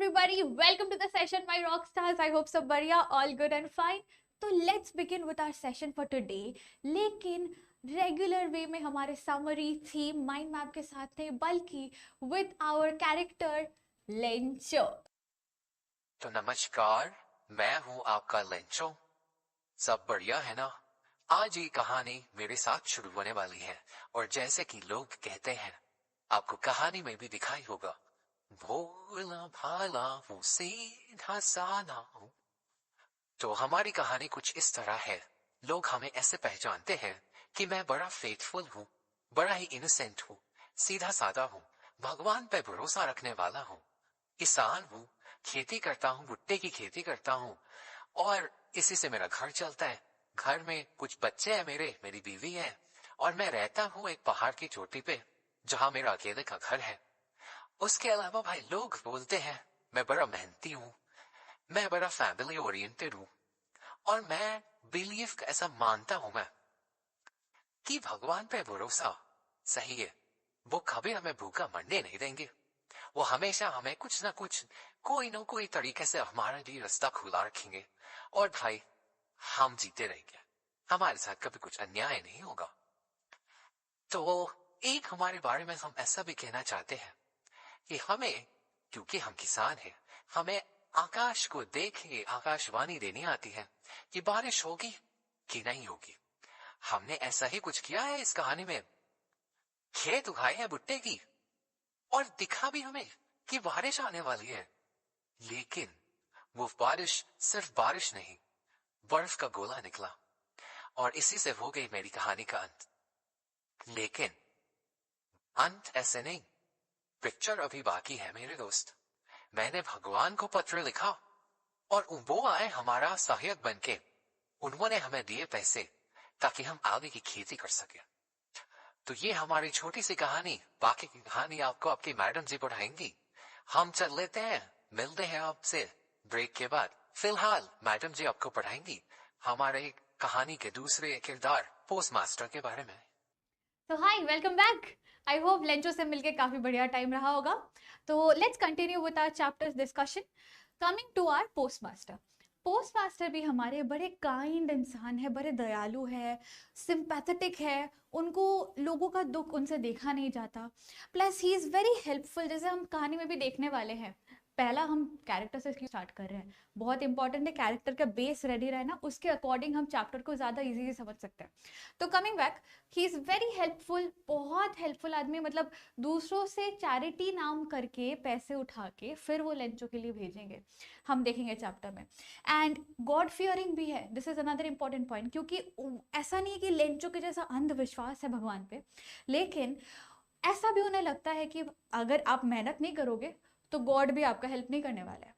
everybody, welcome to the session my rock stars. I hope सब बढ़िया, all good and fine. तो let's begin with our session for today. लेकिन regular way में हमारे summary theme mind map के साथ नहीं, बल्कि with our character लेंचो. तो नमस्कार, मैं हूँ आपका लेंचो. सब बढ़िया है ना? आज ये कहानी मेरे साथ शुरू होने वाली है और जैसे कि लोग कहते हैं, आपको कहानी में भी दिखाई होगा, भोला भाला वो सीधा साधा हूँ. तो हमारी कहानी कुछ इस तरह है. लोग हमें ऐसे पहचानते हैं कि मैं बड़ा फेथफुल हूँ, बड़ा ही इनोसेंट हूँ, सीधा साधा हूँ, भगवान पे भरोसा रखने वाला हूँ, किसान हूँ, खेती करता हूँ, भुट्टे की खेती करता हूँ और इसी से मेरा घर चलता है. घर में कुछ बच्चे हैं मेरी बीवी है और मैं रहता हूँ एक पहाड़ की चोटी पे जहाँ मेरा अकेले का घर है. उसके अलावा भाई लोग बोलते हैं मैं बड़ा मेहनती हूँ, मैं बड़ा फैमिली ओरिएंटेड हूँ और मैं बिलीव ऐसा मानता हूँ मैं कि भगवान पे भरोसा सही है. वो कभी हमें भूखा मरने नहीं देंगे. वो हमेशा हमें कुछ ना कुछ कोई ना कोई तरीके से हमारे लिए रास्ता खुला रखेंगे और भाई हम जीते रहेंगे. हमारे साथ कभी कुछ अन्याय नहीं होगा. तो एक हमारे बारे में हम ऐसा भी कहना चाहते हैं कि हमें, क्योंकि हम किसान हैं, हमें आकाश को देख के आकाशवाणी देनी आती है कि बारिश होगी कि नहीं होगी. हमने ऐसा ही कुछ किया है इस कहानी में. खेत उगाए हैं भुट्टे की और दिखा भी हमें कि बारिश आने वाली है. लेकिन वो बारिश सिर्फ बारिश नहीं, बर्फ का गोला निकला और इसी से हो गई मेरी कहानी का अंत. लेकिन अंत ऐसे नहीं, पिक्चर अभी बाकी है मेरे दोस्त. मैंने भगवान को पत्र लिखा और वो आए हमारा सहायक बनके. उन्होंने हमें दिए पैसे ताकि हम आगे की खेती कर सके. तो ये हमारी छोटी सी कहानी. बाकी की कहानी आपको आपकी मैडम जी पढ़ाएंगी. हम चल लेते हैं, मिलते हैं आपसे ब्रेक के बाद. फिलहाल मैडम जी आपको पढ़ाएंगी हमारे कहानी के दूसरे किरदार पोस्ट मास्टर के बारे में. तो hi, welcome back. I hope Lencho से मिलके काफी बढ़िया टाइम रहा होगा. तो let's continue with our chapters discussion. Coming to our postmaster. Postmaster भी हमारे बड़े काइंड इंसान है, बड़े दयालु है, सिंपैथेटिक है. उनको लोगों का दुख उनसे देखा नहीं जाता. Plus he is very helpful, जैसे हम कहानी में भी देखने वाले हैं. पहला हम कैरेक्टर से स्टार्ट कर रहे हैं. बहुत इंपॉर्टेंट है कैरेक्टर का बेस रेडी रहे ना, उसके अकॉर्डिंग हम चैप्टर को ज्यादा इजीली समझ सकते हैं. तो coming back, he is very helpful, बहुत हेल्पफुल आदमी. मतलब दूसरों से चैरिटी नाम करके पैसे उठा के फिर वो लेंचो के लिए भेजेंगे, हम देखेंगे चैप्टर में. एंड गॉड फियरिंग भी है. This is another important point, क्योंकि ऐसा नहीं है कि लेंचो के जैसा अंधविश्वास है भगवान पे, लेकिन ऐसा भी उन्हें लगता है कि अगर आप मेहनत नहीं करोगे तो गॉड भी आपका हेल्प नहीं करने वाला है.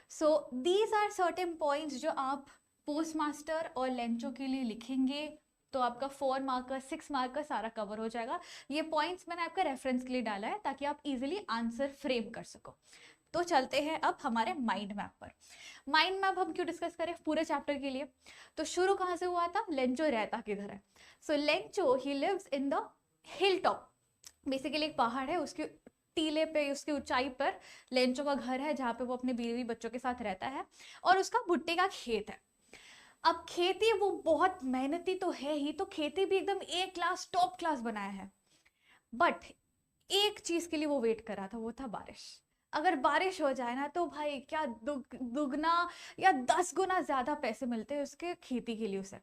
So these are certain points जो आप पोस्ट मास्टर और लेंचो के लिए लिखेंगे तो आपका 4 मार्क का 6 मार्क का सारा कवर हो जाएगा. ये पॉइंट्स मैंने आपका रेफरेंस के लिए डाला है ताकि आप इजीली आंसर फ्रेम कर सको. तो चलते हैं अब हमारे माइंड मैप पर. माइंड मैप हम क्यों डिस्कस करें पूरे चैप्टर के लिए? तो शुरू कहाँ से हुआ था? लेंचो रहता किधर है? So Lencho he lives in the hill top. Basically एक पहाड़ है, उसके टीले पे, उसकी ऊंचाई पर लेंचो का घर है जहाँ पे वो अपने बीवी बच्चों के साथ रहता है और उसका भुट्टे का खेत है. अब खेती वो बहुत मेहनती तो है ही, तो खेती भी एकदम ए क्लास टॉप क्लास बनाया है. बट एक चीज के लिए वो वेट कर रहा था, वो था बारिश. अगर बारिश हो जाए ना तो भाई क्या दुगना या 10 गुना ज्यादा पैसे मिलते हैं उसके खेती के लिए उसे.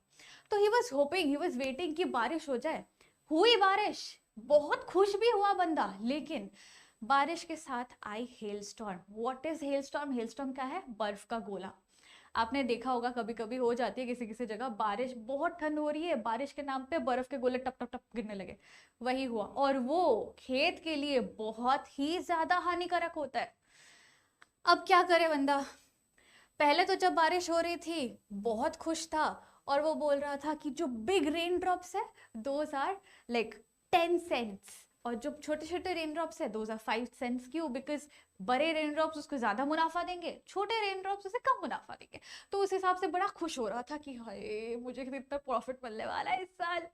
तो he was hoping, he was waiting कि बारिश हो जाए. हुई बारिश, बहुत खुश भी हुआ बंदा. लेकिन बारिश के साथ आई hail storm. What is hail storm? Hail storm क्या है? बर्फ का गोला. आपने देखा होगा कभी कभी हो जाती है किसी किसी जगह, बारिश बहुत ठंड हो रही है, बारिश के नाम पे बर्फ के गोले टप टप टप गिरने लगे. वही हुआ और वो खेत के लिए बहुत ही ज्यादा हानिकारक होता है. अब क्या करे बंदा? पहले तो जब बारिश हो रही थी बहुत खुश था और वो बोल रहा था कि जो बिग रेन ड्रॉप्स है दोज आर लाइक 10 सेंट्स और जो छोटे छोटे रेन ड्रॉप्स है दोज आर 5 सेंट्स. क्यों? बिकॉज बड़े रेन ड्रॉप्स उसको ज्यादा मुनाफा देंगे, छोटे रेन ड्रॉप्स उसे कम मुनाफा देंगे. तो उस हिसाब से बड़ा खुश हो रहा था कि हाय मुझे इतना प्रॉफिट मिलने वाला है इस साल.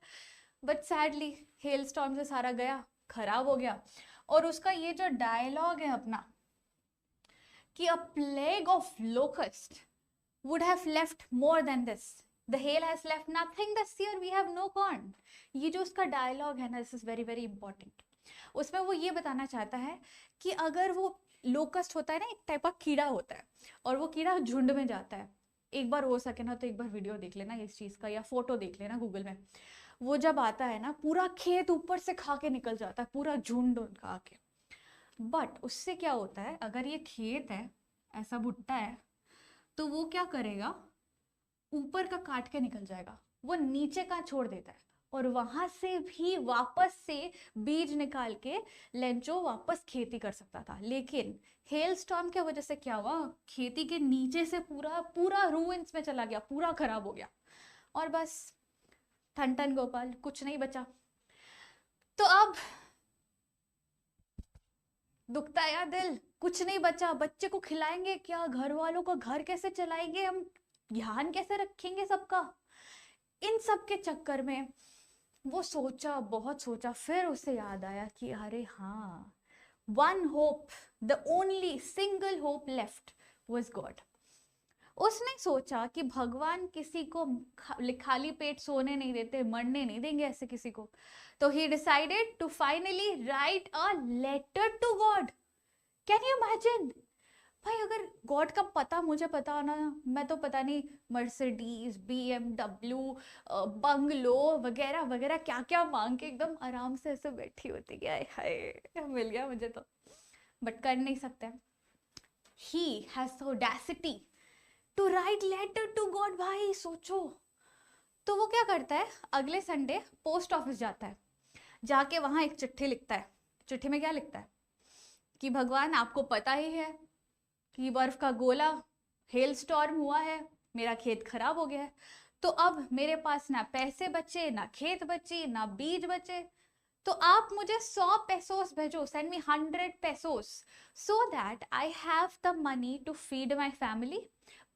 बट सैडली हेल स्टॉर्म से सारा गया, खराब हो गया. और उसका ये जो डायलॉग है अपना कि a plague of locust would have left more than this. The hail has left nothing this year. We have no corn. ये जो उसका डायलॉग है ना, this is very very important. उसमें वो ये बताना चाहता है कि अगर वो लोकस्ट होता है ना, एक टाइप का कीड़ा होता है, और वो कीड़ा झुंड में जाता है. एक बार हो सके ना तो एक बार वीडियो देख लेना इस चीज का, या फोटो देख लेना गूगल में. वो जब आता है ना, पूरा खेत ऊपर से खा के निकल जाता है, पूरा झुंड खा के. बट उससे क्या होता है, अगर ये खेत है, ऐसा भुट्टा है, तो वो क्या करेगा, ऊपर का काट के निकल जाएगा, वो नीचे का छोड़ देता है, और वहां से भी वापस से बीज निकाल के लेंचो वापस खेती कर सकता था. लेकिन हेल स्टॉर्म की वजह से क्या हुआ, खेती के नीचे से पूरा पूरा रूइंस में चला गया, पूरा खराब हो गया, और बस ठन ठन गोपाल, कुछ नहीं बचा. तो अब दुखता है यार दिल, कुछ नहीं बचा. बच्चे को खिलाएंगे क्या, घर वालों का घर कैसे चलाएंगे हम, ध्यान कैसे रखेंगे सबका. इन सब के चक्कर में वो सोचा, बहुत सोचा. फिर उसे याद आया कि अरे हाँ, one hope, the only single hope left was God. उसने सोचा कि भगवान किसी को खाली पेट सोने नहीं देते, मरने नहीं देंगे ऐसे किसी को. तो he decided to finally write a letter to God. Can you imagine भाई, अगर गॉड का पता मुझे पता होना, मैं तो पता नहीं मर्सिडीज, BMW, बंगलो वगैरह वगैरह क्या क्या मांग के एकदम आराम से ऐसे बैठी होती कि हाय मिल गया मुझे तो. बट कर नहीं सकते. He has audacity to write letter to God. भाई सोचो. तो वो क्या करता है, अगले संडे पोस्ट ऑफिस जाता है, जाके वहां एक चिट्ठी लिखता है. चिट्ठी में क्या लिखता है कि भगवान आपको पता ही है कि बर्फ का गोला, हेल स्टॉर्म हुआ है, मेरा खेत खराब हो गया है, तो अब मेरे पास ना पैसे बचे, ना खेत बची, ना बीज बचे, तो आप मुझे 100 पेसोस भेजो, send me 100 pesos, so that I have the money to feed my family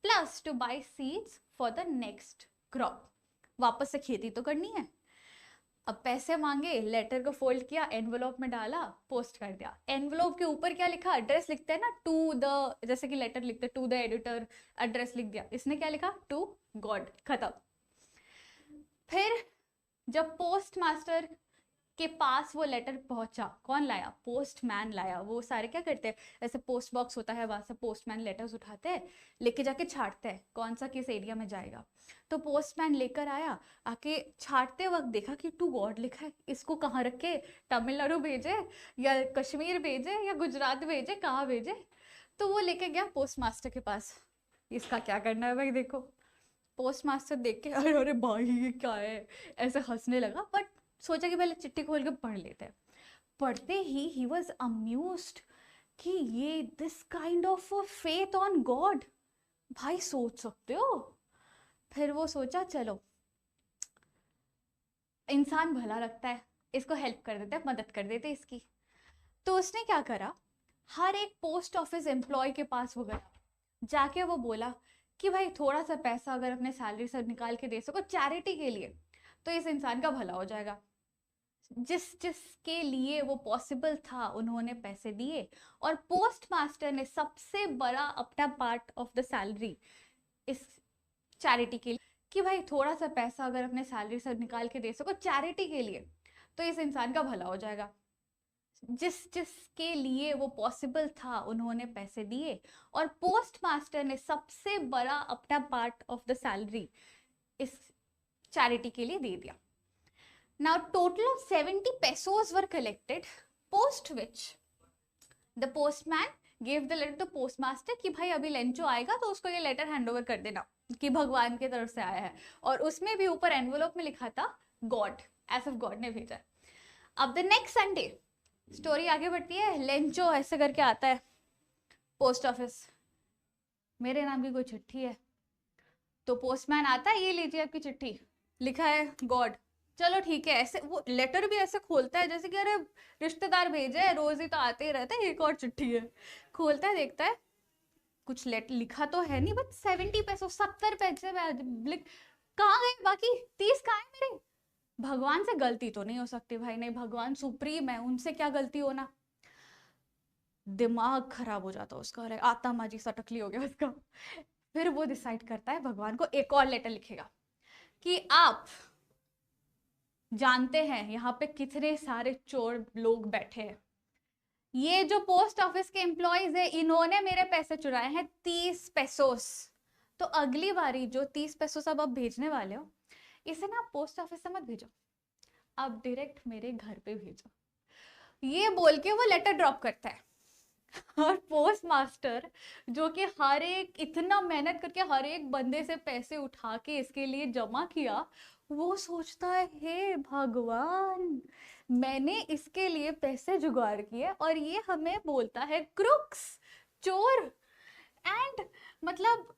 plus to buy seeds for the next crop. वापस से खेती तो करनी है. अब पैसे मांगे, लेटर को फोल्ड किया, एनवेलोप में डाला, पोस्ट कर दिया. एनवेलोप के ऊपर क्या लिखा, एड्रेस लिखते हैं ना, टू द, जैसे कि लेटर लिखते टू द एडिटर, एड्रेस लिख दिया. इसने क्या लिखा, टू गॉड, खत्म. फिर जब पोस्ट मास्टर के पास वो लेटर पहुंचा, कौन लाया, पोस्टमैन लाया. वो सारे क्या करते हैं, ऐसे पोस्ट बॉक्स होता है, वहां से पोस्टमैन लेटर्स उठाते हैं, लेके जाके छांटते हैं कौन सा किस एरिया में जाएगा. तो पोस्टमैन लेकर आया, आके छांटते वक्त देखा कि टू गॉड लिखा है, इसको कहाँ रखे, तमिलनाडु भेजे या कश्मीर भेजे या गुजरात भेजे, कहाँ भेजे. तो वो लेके गया पोस्ट मास्टर के पास, इसका क्या करना है भाई. देखो पोस्ट मास्टर देख के अरे अरे भाई ये क्या है, ऐसे हंसने लगा. बट सोचा कि पहले चिट्ठी खोल के पढ़ लेते हैं. पढ़ते ही वॉज अम्यूज्ड कि ये this kind of faith on God, भाई सोच सकते हो. फिर वो सोचा चलो इंसान भला लगता है, इसको हेल्प कर देते हैं, मदद कर देते इसकी. तो उसने क्या करा, हर एक पोस्ट ऑफिस एम्प्लॉय के पास वो गया, जाके वो बोला कि भाई थोड़ा सा पैसा अगर अपने सैलरी से निकाल के दे सको चैरिटी के लिए, तो इस इंसान का भला हो जाएगा. जिसके लिए वो पॉसिबल था उन्होंने पैसे दिए, और पोस्ट मास्टर ने सबसे बड़ा अपना पार्ट ऑफ द सैलरी इस चैरिटी के लिए, कि भाई थोड़ा सा पैसा अगर अपने सैलरी से निकाल के दे सको चैरिटी के लिए, तो इस इंसान का भला हो जाएगा. जिसके लिए वो पॉसिबल था उन्होंने पैसे दिए, और पोस्ट मास्टर ने सबसे बड़ा अपना पार्ट ऑफ द सैलरी इस चैरिटी के लिए दे दिया. Now total of 70 pesos were collected, post which the postman gave the letter to postmaster कि भाई अभी लेंचो आएगा तो उसको ये लेटर हैंड ओवर कर देना कि भगवान की तरफ से आया है. और उसमें भी ऊपर एनवेलोप में लिखा था गॉड, ऐसे गॉड ने भेजा. अब द नेक्स्ट संडे स्टोरी आगे बढ़ती है. लेंचो ऐसे करके आता है पोस्ट ऑफिस, मेरे नाम की कोई चिट्ठी है. तो पोस्टमैन आता है, ये लीजिए आपकी चिट्ठी, लिखा है गॉड. चलो ठीक है. ऐसे वो लेटर भी ऐसे खोलता है जैसे कि अरे रिश्तेदार भेजे, रोज ही तो आते ही रहते हैं, एक और चिट्ठी है. खोलता है, देखता है कुछ लिखा तो है नहीं, बट 70 पैसे, 70 पैसे कहाँ गए बाकी 30 कहाँ है मेरे. भगवान से गलती तो नहीं हो सकती भाई, नहीं भगवान सुप्रीम है, उनसे क्या गलती होना. दिमाग खराब हो जाता उसका, और आत्मा जी सा टकली हो गया उसका। फिर वो डिसाइड करता है भगवान को एक और लेटर लिखेगा कि आप जानते हैं यहाँ पे कितने सारे चोर लोग बैठे हैं, ये जो पोस्ट ऑफिस के एम्प्लॉयज है इन्होंने मेरे पैसे चुराए हैं 30 पेसोस। तो अगली बारी जो 30 पेसोस अब आप भेजने वाले हो, इसे ना पोस्ट ऑफिस से मत भेजो, आप डायरेक्ट मेरे घर पे भेजो। ये बोल के वो लेटर ड्रॉप करता है। और पोस्ट मास्टर जो कि हर एक इतना मेहनत करके हर एक बंदे से पैसे उठा के इसके लिए जमा किया, वो सोचता है हे भगवान, मैंने इसके लिए पैसे जुगाड़ किए और ये हमें बोलता है क्रुक्स, चोर। एंड मतलब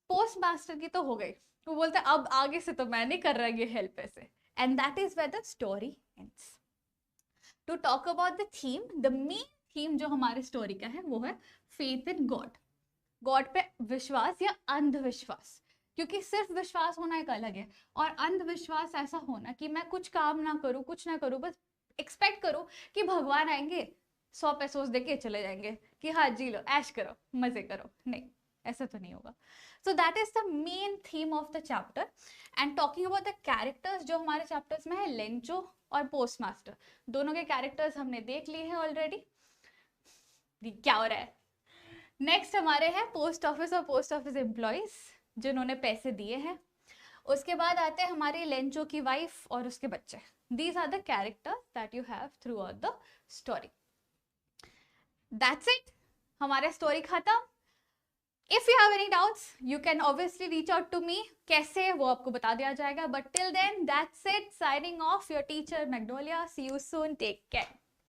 पोस्ट मास्टर की तो हो गई, वो बोलता है अब आगे से तो मैं नहीं कर रहा ये हेल्प ऐसे। And that is where the story ends. To talk about the theme, the main theme जो हमारे स्टोरी का है वो है फेथ इन गॉड, गॉड पे विश्वास या अंधविश्वास। क्योंकि सिर्फ विश्वास होना एक अलग है, और अंधविश्वास ऐसा होना कि मैं कुछ काम ना करूं, कुछ ना करूं, बस एक्सपेक्ट करो कि भगवान आएंगे 100 पैसों दे के चले जाएंगे कि हाँ जी लो ऐश करो मजे करो। नहीं, ऐसा तो नहीं होगा। So that is the main theme of the chapter. And talking about the characters जो हमारे चैप्टर्स में है, लेंचो और पोस्ट मास्टर, दोनों के कैरेक्टर्स हमने देख लिए हैं ऑलरेडी। क्या हो रहा है? नेक्स्ट हमारे हैं पोस्ट ऑफिस और पोस्ट ऑफिस एम्प्लॉयज जिन्होंने पैसे दिए हैं। उसके बाद आते हैं हमारी लेंचो की वाइफ और उसके बच्चे। These are the characters that you have throughout the story. That's it, हमारा स्टोरी खत्म। If you have any doubts you can obviously reach out to me, कैसे वो आपको बता दिया जाएगा। But till then that's it, signing off, your teacher Magnolia. See you soon, take care.